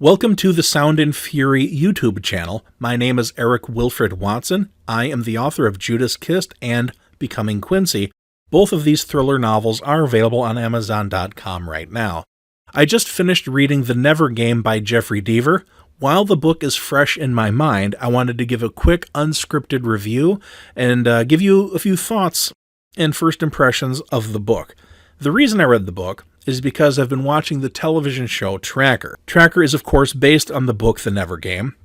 Welcome to the Sound and Fury YouTube channel. My name is Eric Wilfred Watson. I am the author of Judas Kissed and Becoming Quincy. Both of these thriller novels are available on Amazon.com right now. I just finished reading The Never Game by Jeffery Deaver. While the book is fresh in my mind, I wanted to give a quick unscripted review and give you a few thoughts and first impressions of the book. The reason I read the book is because I've been watching the television show Tracker. Tracker is, of course, based on the book The Never Game.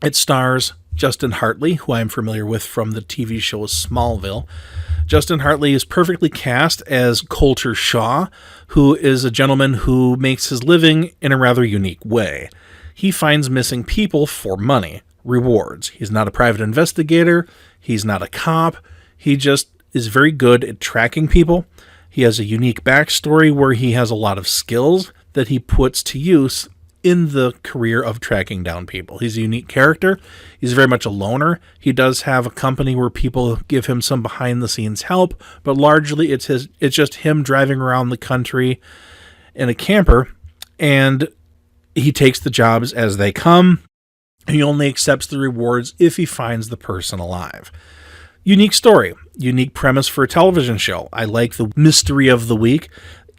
It stars Justin Hartley, who I'm familiar with from the TV show Smallville. Justin Hartley is perfectly cast as Colter Shaw, who is a gentleman who makes his living in a rather unique way. He finds missing people for money, rewards. He's not a private investigator. He's not a cop. He just is very good at tracking people. He has a unique backstory where he has a lot of skills that he puts to use in the career of tracking down people. He's a unique character. He's very much a loner. He does have a company where people give him some behind-the-scenes help, but largely it's just him driving around the country in a camper, and he takes the jobs as they come. He only accepts the rewards if he finds the person alive. Unique story, unique premise for a television show. I like the mystery of the week.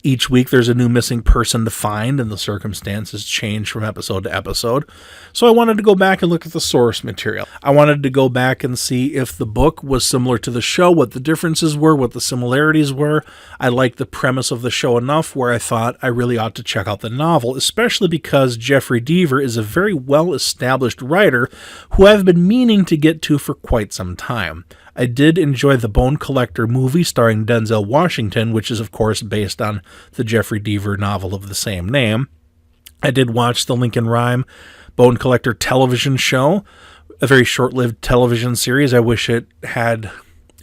Each week there's a new missing person to find, and the circumstances change from episode to episode. So I wanted to go back and look at the source material. I wanted to go back and see if the book was similar to the show, what the differences were, what the similarities were. I liked the premise of the show enough where I thought I really ought to check out the novel, especially because Jeffery Deaver is a very well-established writer who I've been meaning to get to for quite some time. I did enjoy the Bone Collector movie starring Denzel Washington, which is, of course, based on the Jeffery Deaver novel of the same name. I did watch the Lincoln Rhyme Bone Collector television show, a very short-lived television series. I wish it had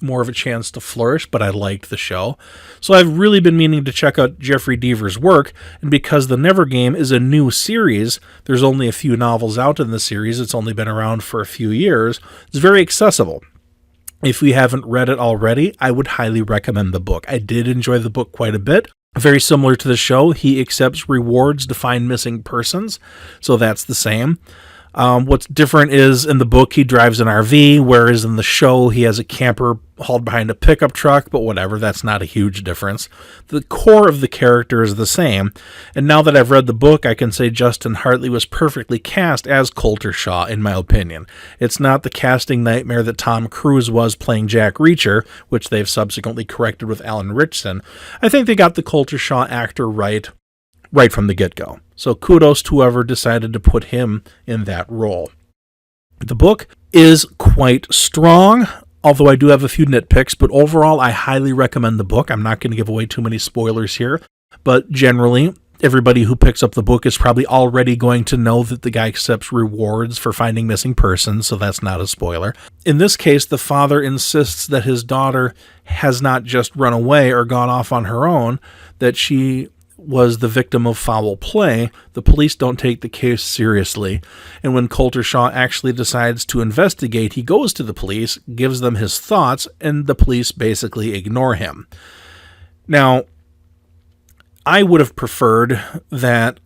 more of a chance to flourish, but I liked the show. So I've really been meaning to check out Jeffery Deaver's work, and because The Never Game is a new series, there's only a few novels out in the series, it's only been around for a few years, it's very accessible. If we haven't read it already, I would highly recommend the book. I did enjoy the book quite a bit. Very similar to the show, he accepts rewards to find missing persons, so that's the same. What's different is in the book he drives an RV, whereas in the show he has a camper hauled behind a pickup truck, but whatever, that's not a huge difference. The core of the character is the same, and now that I've read the book, I can say Justin Hartley was perfectly cast as Colter Shaw, in my opinion. It's not the casting nightmare that Tom Cruise was playing Jack Reacher, which they've subsequently corrected with Alan Ritchson. I think they got the Colter Shaw actor right from the get-go. So kudos to whoever decided to put him in that role. The book is quite strong, although I do have a few nitpicks, but overall I highly recommend the book. I'm not going to give away too many spoilers here, but generally everybody who picks up the book is probably already going to know that the guy accepts rewards for finding missing persons, so that's not a spoiler. In this case, the father insists that his daughter has not just run away or gone off on her own, that she was the victim of foul play. The police don't take the case seriously, and when Colter Shaw actually decides to investigate, he goes to the police, gives them his thoughts, and the police basically ignore him. Now, I would have preferred that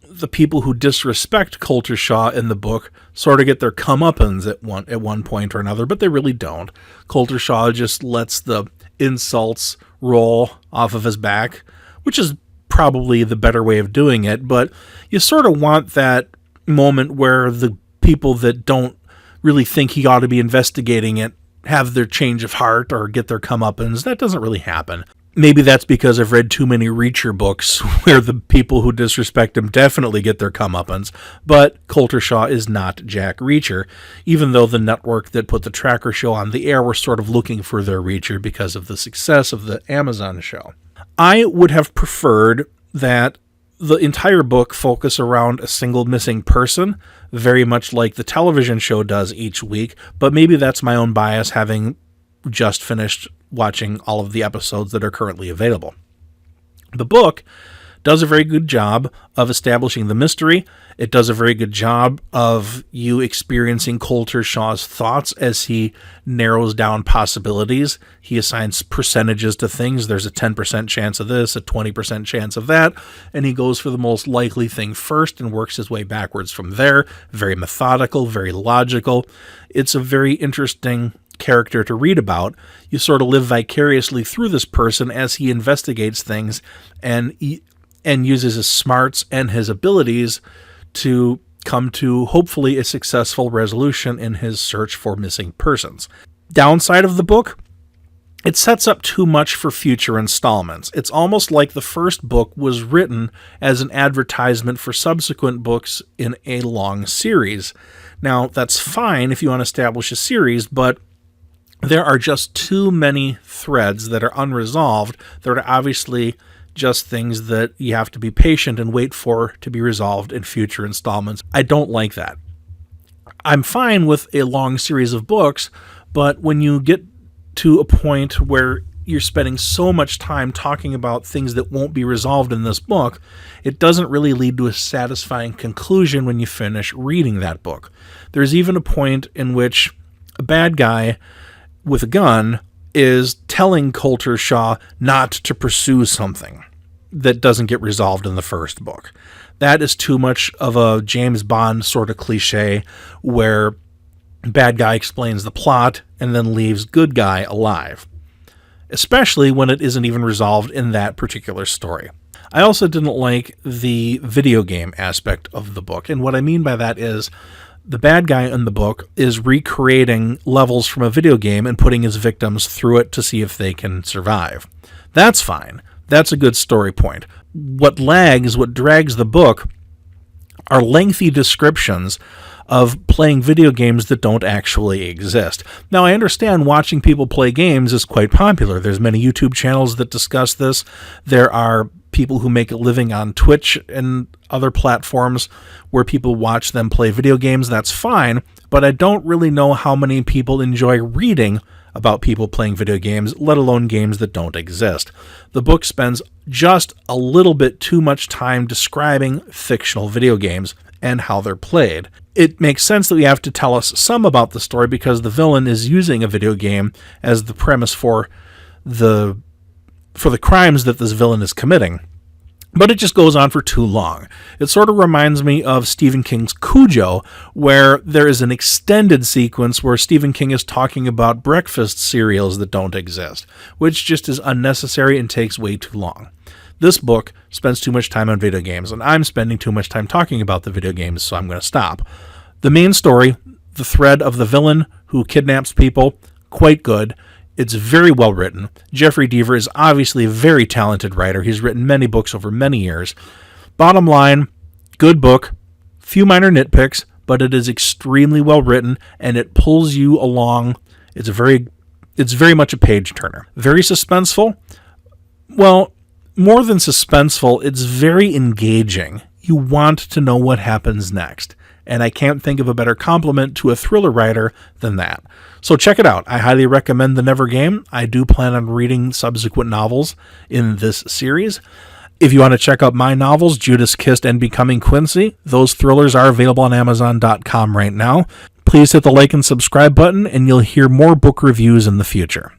the people who disrespect Colter Shaw in the book sort of get their comeuppance at one point or another, but they really don't. Colter Shaw just lets the insults roll off of his back, which is probably the better way of doing it, but you sort of want that moment where the people that don't really think he ought to be investigating it have their change of heart or get their comeuppance. That doesn't really happen. Maybe that's because I've read too many Reacher books where the people who disrespect him definitely get their comeuppance, but Colter Shaw is not Jack Reacher, even though the network that put the Tracker show on the air were sort of looking for their Reacher because of the success of the Amazon show. I would have preferred that the entire book focus around a single missing person, very much like the television show does each week, but maybe that's my own bias having just finished watching all of the episodes that are currently available. The book does a very good job of establishing the mystery. It does a very good job of you experiencing Colter Shaw's thoughts as he narrows down possibilities. He assigns percentages to things. There's a 10% chance of this, a 20% chance of that, and he goes for the most likely thing first and works his way backwards from there. Very methodical, very logical. It's a very interesting character to read about. You sort of live vicariously through this person as he investigates things and uses his smarts and his abilities to come to hopefully a successful resolution in his search for missing persons. Downside of the book, it sets up too much for future installments. It's almost like the first book was written as an advertisement for subsequent books in a long series. Now, that's fine if you want to establish a series, but there are just too many threads that are unresolved that are obviously just things that you have to be patient and wait for to be resolved in future installments. I don't like that. I'm fine with a long series of books, but when you get to a point where you're spending so much time talking about things that won't be resolved in this book, it doesn't really lead to a satisfying conclusion when you finish reading that book. There's even a point in which a bad guy with a gun is telling Colter Shaw not to pursue something that doesn't get resolved in the first book. That is too much of a James Bond sort of cliche where bad guy explains the plot and then leaves good guy alive, especially when it isn't even resolved in that particular story. I also didn't like the video game aspect of the book, and what I mean by that is the bad guy in the book is recreating levels from a video game and putting his victims through it to see if they can survive. That's fine. That's a good story point. What drags the book are lengthy descriptions of playing video games that don't actually exist. Now, I understand watching people play games is quite popular. There's many YouTube channels that discuss this. There are people who make a living on Twitch and other platforms where people watch them play video games. That's fine, but I don't really know how many people enjoy reading about people playing video games, let alone games that don't exist. The book spends just a little bit too much time describing fictional video games and how they're played. It makes sense that we have to tell us some about the story because the villain is using a video game as the premise for the crimes that this villain is committing. But it just goes on for too long. It sort of reminds me of Stephen King's Cujo, where there is an extended sequence where Stephen King is talking about breakfast cereals that don't exist, which just is unnecessary and takes way too long. This book spends too much time on video games, and I'm spending too much time talking about the video games, so I'm going to stop. The main story, the thread of the villain who kidnaps people, quite good. It's very well written. Jeffery Deaver is obviously a very talented writer. He's written many books over many years. Bottom line, good book, few minor nitpicks, but it is extremely well written and it pulls you along. It's very much a page turner. Very suspenseful. Well, more than suspenseful, it's very engaging. You want to know what happens next. And I can't think of a better compliment to a thriller writer than that. So check it out. I highly recommend The Never Game. I do plan on reading subsequent novels in this series. If you want to check out my novels, Judas Kissed and Becoming Quincy, those thrillers are available on Amazon.com right now. Please hit the like and subscribe button, and you'll hear more book reviews in the future.